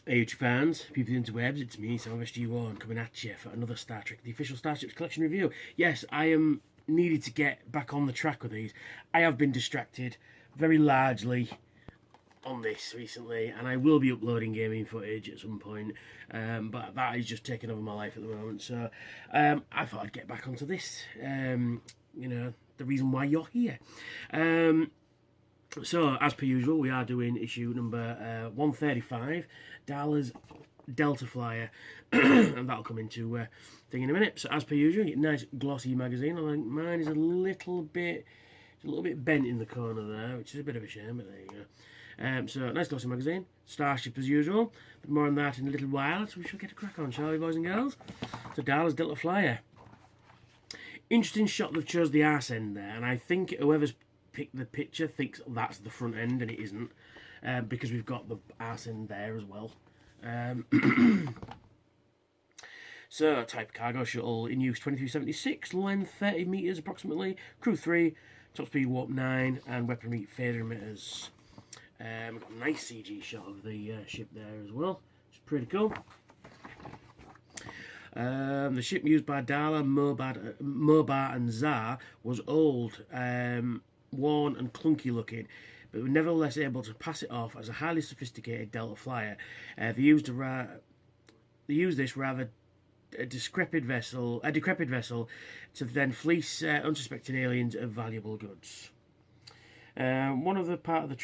Hey YouTube fans, people into webs, it's me, Sylvester G1, coming at you for another Star Trek, the official Starships collection review. Yes, I am needed to get back on the track with these. I have been distracted very largely on this recently, and I will be uploading gaming footage at some point, but that is just taking over my life at the moment, so I thought I'd get back onto this, you know, the reason why you're here. So, as per usual, we are doing issue number 135, Dala's Delta Flyer, and that'll come into thing in a minute. So, as per usual, you get a nice glossy magazine. I think mine is a little bit bent in the corner there, which is a bit of a shame, but there you go. So, nice glossy magazine, Starship as usual, but more on that in a little while, so we shall get a crack on, shall we, boys and girls? So, Dala's Delta Flyer. Interesting shot they've chose the arse end there, and I think whoever's picked the picture thinks that's the front end, and it isn't, because we've got the arse end there as well. So, type cargo shuttle in use 2376, length 30 metres approximately, crew 3, top speed warp 9, and weaponry phaser emitters. We've got a nice CG shot of the ship there as well, which is pretty cool. The ship used by Dala, Mobar and Zar was old, worn and clunky looking, but were nevertheless able to pass it off as a highly sophisticated Delta Flyer. They used this rather decrepit vessel to then fleece unsuspecting aliens of valuable goods. One of the part of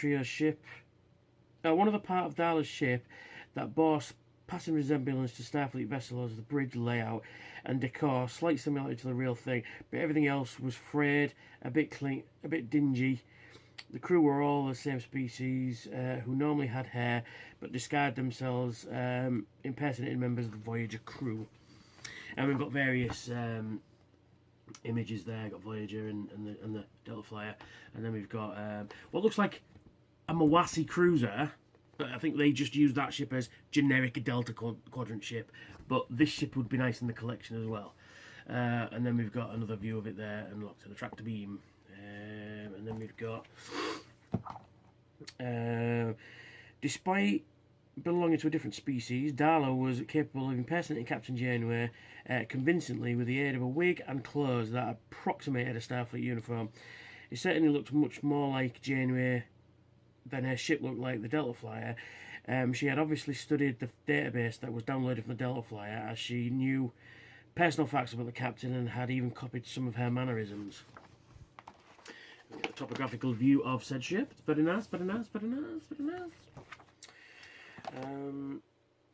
Dala's ship that bore passing resemblance to Starfleet vessels, the bridge layout and decor, slight similarity to the real thing, but everything else was frayed, a bit clean, a bit dingy. The crew were all the same species, who normally had hair, but disguised themselves, impersonating members of the Voyager crew. And we've got various images there. Got Voyager and the Delta Flyer, and then we've got what looks like a Mawasi cruiser. I think they just use that ship as generic Delta Quadrant ship, but this ship would be nice in the collection as well. And then we've got another view of it there, unlocked to the tractor beam. And then we've got, despite belonging to a different species, Dala was capable of impersonating Captain Janeway convincingly with the aid of a wig and clothes that approximated a Starfleet uniform. It certainly looked much more like Janeway than her ship looked like the Delta Flyer. She had obviously studied the database that was downloaded from the Delta Flyer, as she knew personal facts about the captain and had even copied some of her mannerisms. A topographical view of said ship. It's very nice, very nice, very nice, very nice.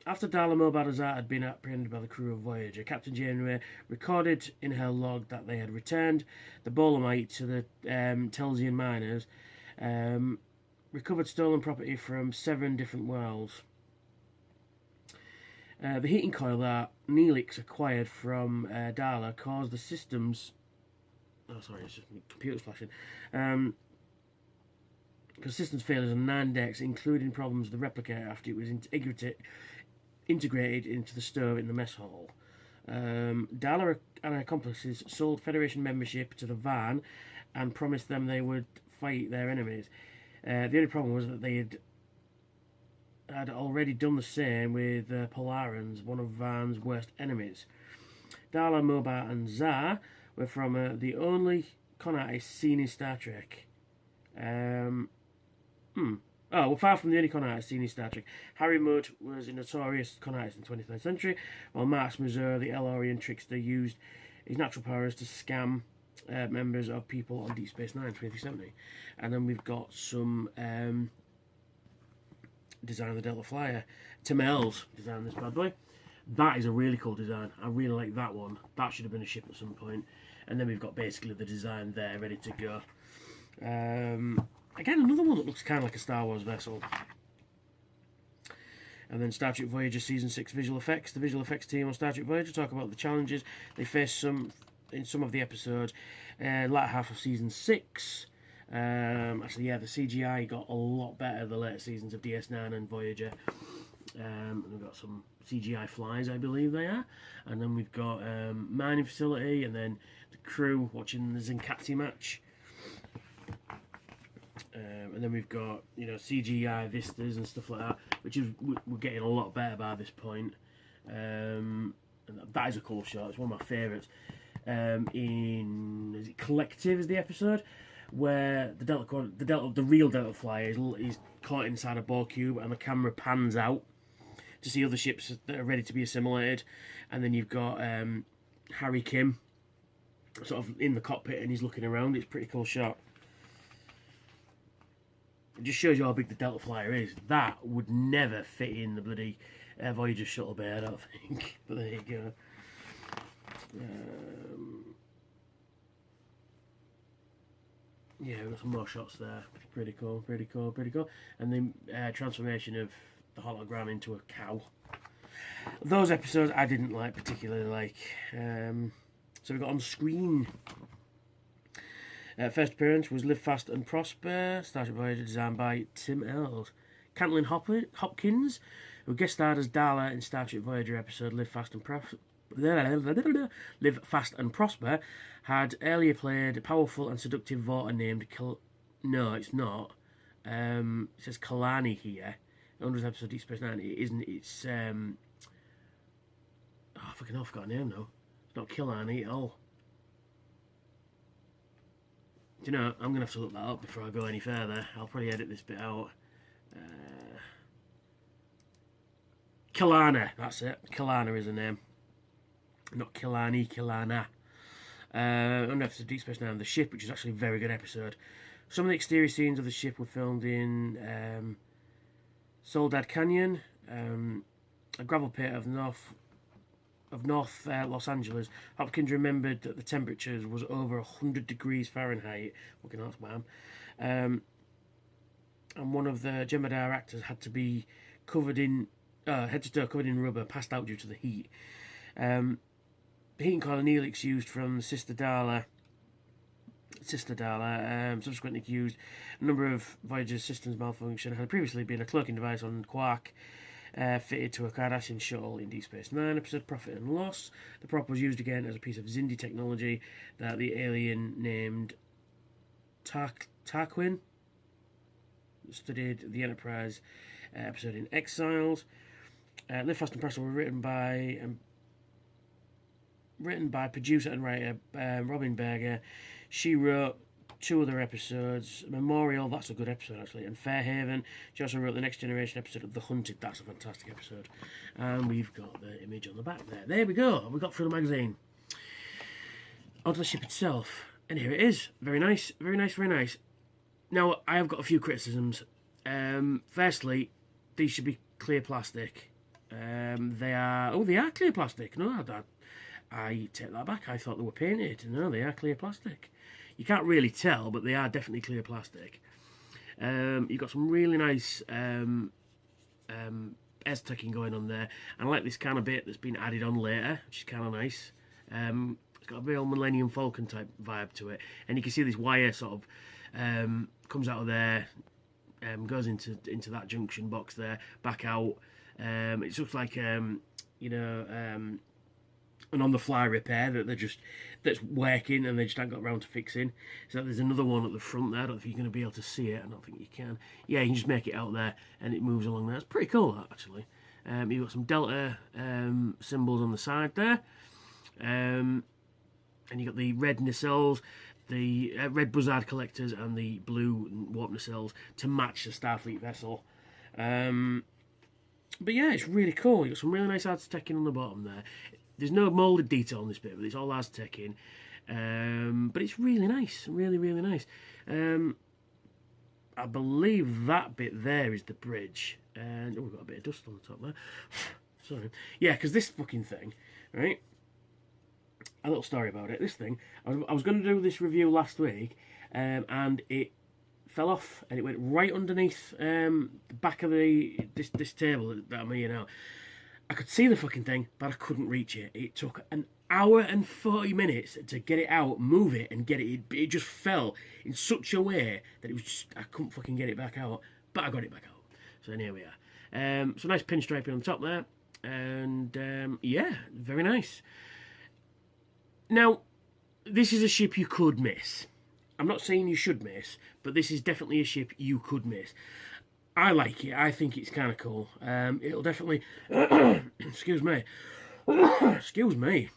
After Dala, Mobar and Zar had been apprehended by the crew of Voyager, Captain Janeway recorded in her log that they had returned the Bolemite to the Telsian miners, recovered stolen property from 7 different worlds. The heating coil that Neelix acquired from Dala caused the systems... Oh, sorry, it's just my computer's flashing. Because systems failures on 9 decks, including problems with the replicator after it was integrated into the stove in the mess hall. Dala and her accomplices sold Federation membership to the Van and promised them they would fight their enemies. The only problem was that they had already done the same with Polarans, one of Van's worst enemies. Dala, Mobar and Zar were from the only con artists seen in Star Trek. Far from the only con artist seen in Star Trek. Harry Mudd was a notorious con artist in the 23rd century, while Marx Mazur, the Elorian trickster, used his natural powers to scam members of people on Deep Space Nine 2370. And then we've got some design of the Delta Flyer. Tim Ells designed this bad boy. That is a really cool design. I really like that one. That should have been a ship at some point. And then we've got basically the design there ready to go. Again, another one that looks kind of like a Star Wars vessel. And then Star Trek Voyager Season 6 visual effects. The visual effects team on Star Trek Voyager talk about the challenges they face in some of the episodes. Latter half of Season 6. Actually, yeah, the CGI got a lot better the later seasons of DS9 and Voyager. And we've got some CGI flies, I believe they are. And then we've got mining facility, and then the crew watching the Zincati match. And then we've got, you know, CGI vistas and stuff like that, which is we're getting a lot better by this point. And that is a cool shot. It's one of my favourites. Is it Collective is the episode where the real Delta Flyer is caught inside a ball cube, and the camera pans out to see other ships that are ready to be assimilated, and then you've got Harry Kim sort of in the cockpit and he's looking around. It's a pretty cool shot. It just shows you how big the Delta Flyer is. That would never fit in the bloody Voyager shuttle bay, I don't think. But there you go. Yeah, we've got some more shots there. Pretty cool, pretty cool, pretty cool. And the transformation of the hologram into a cow. Those episodes I didn't particularly like. So we got On Screen. First appearance was Live Fast and Prosper, Starship Voyager, designed by Tim Earls. Caitlin Hopkins, who guest starred as Dala in Starship Voyager episode Live Fast and Prosper, had earlier played a powerful and seductive voter named No, it's not. It says Kalani here. 100th episode Deep Space Nine. It isn't. It's I forgot her name now. It's not Kilani at all. Do you know, I'm going to have to look that up before I go any further. I'll probably edit this bit out. Kilana, that's it. Kilana is her name. Not Kilani, Kilana. On episode Deep Space Nine, The Ship, which is actually a very good episode. Some of the exterior scenes of the ship were filmed in Soledad Canyon, a gravel pit of North Los Angeles. Hopkins remembered that the temperatures was over 100 degrees Fahrenheit. Fucking hell, man. And one of the Jem'Hadar actors had to be covered in head to toe covered in rubber, passed out due to the heat. The heating coil and helix used from Sister Dala subsequently accused a number of Voyager's systems malfunction. Had previously been a cloaking device on Quark, fitted to a Cardassian shuttle in Deep Space Nine episode Profit and Loss. The prop was used again as a piece of Xindi technology that the alien named Tarquin studied the Enterprise episode in Exiles. Live Fast and Prosper were written by producer and writer Robin Berger. She wrote 2 other episodes. Memorial, that's a good episode actually, and Fairhaven. She also wrote the Next Generation episode of The Hunted. That's a fantastic episode. And we've got the image on the back there. There we go. We got through the magazine. Onto the ship itself. And here it is. Very nice, very nice, very nice. Now, I have got a few criticisms. Firstly, these should be clear plastic. They are clear plastic. No, I take that back. I thought they were painted. No, they are clear plastic. You can't really tell, but they are definitely clear plastic. You've got some really nice S-tucking going on there. And I like this kind of bit that's been added on later, which is kind of nice. It's got a real Millennium Falcon type vibe to it. And you can see this wire sort of comes out of there, goes into that junction box there, back out. It looks like an on-the-fly repair that's working and they just haven't got around to fixing. So there's another one at the front there. I don't know if you're going to be able to see it. I don't think you can. Yeah, you can just make it out there and it moves along there. It's pretty cool, that, actually. You've got some Delta symbols on the side there. And you've got the red nacelles, the red Buzzard collectors and the blue warp nacelles to match the Starfleet vessel. But yeah, it's really cool. You've got some really nice Aztecing on the bottom there. There's no moulded detail on this bit, but it's all Aztecing. But it's really nice. Really, really nice. I believe that bit there is the bridge. And we've got a bit of dust on the top there. Sorry. Yeah, because this fucking thing, right? A little story about it. This thing, I was going to do this review last week, and it fell off, and it went right underneath the back of this table that I'm here now. I could see the fucking thing, but I couldn't reach it. It took an hour and 40 minutes to get it out, move it, and get it. It just fell in such a way that it was just, I couldn't fucking get it back out. But I got it back out. So here we are. So nice pinstriping on the top there, and yeah, very nice. Now, this is a ship you could miss. I'm not saying you should miss, but this is definitely a ship you could miss. I like it. I think it's kind of cool. It'll definitely... excuse me. Excuse me.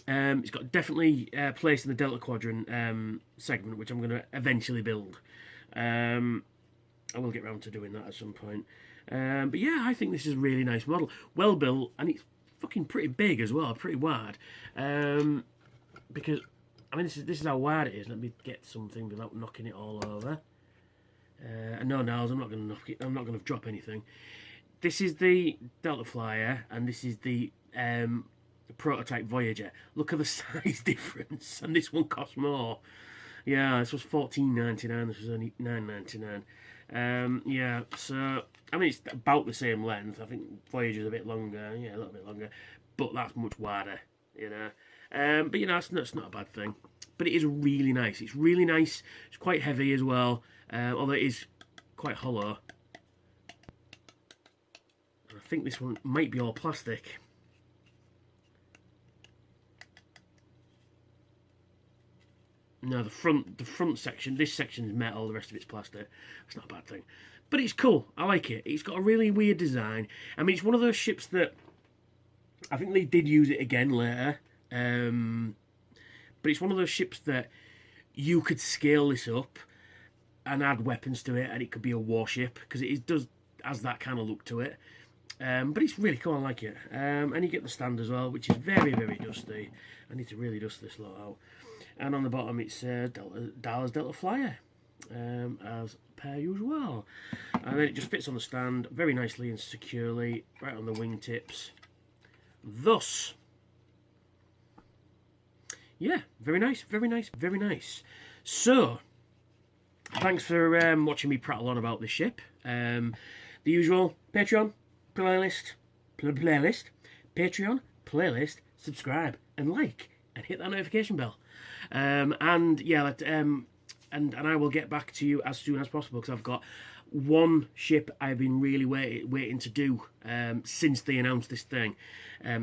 It's got definitely place in the Delta Quadrant segment, which I'm going to eventually build. I will get round to doing that at some point. But yeah, I think this is a really nice model. Well built, and it's fucking pretty big as well, pretty wide. Because, I mean, this is how wide it is. Let me get something without knocking it all over. And no, I'm not going to knock it. I'm not going to drop anything. This is the Delta Flyer, and this is the prototype Voyager. Look at the size difference, and this one costs more. Yeah, this was $14.99. This was only $9.99. Yeah, so I mean it's about the same length. I think Voyager's a bit longer. Yeah, a little bit longer, but that's much wider. You know, but you know that's not a bad thing. But it is really nice. It's really nice. It's quite heavy as well, although it is quite hollow. I think this one might be all plastic. No, the front section, this section is metal, the rest of it's plastic. It's not a bad thing. But it's cool. I like it. It's got a really weird design. I mean, it's one of those ships that I think they did use it again later. But it's one of those ships that you could scale this up and add weapons to it, and it could be a warship, because it has that kind of look to it. But it's really cool. I like it. And you get the stand as well, which is very, very dusty. I need to really dust this lot out. And on the bottom it's Dala's Delta Flyer, as per usual. And then it just fits on the stand very nicely and securely, right on the wingtips. Thus, yeah, very nice, very nice, very nice. So, thanks for watching me prattle on about this ship. The usual Patreon, Patreon, playlist, subscribe and like, and hit that notification bell. And yeah, and I will get back to you as soon as possible, because I've got one ship I've been really waiting to do since they announced this thing.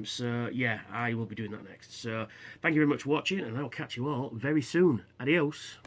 So yeah, I will be doing that next. So thank you very much for watching, and I will catch you all very soon. Adios.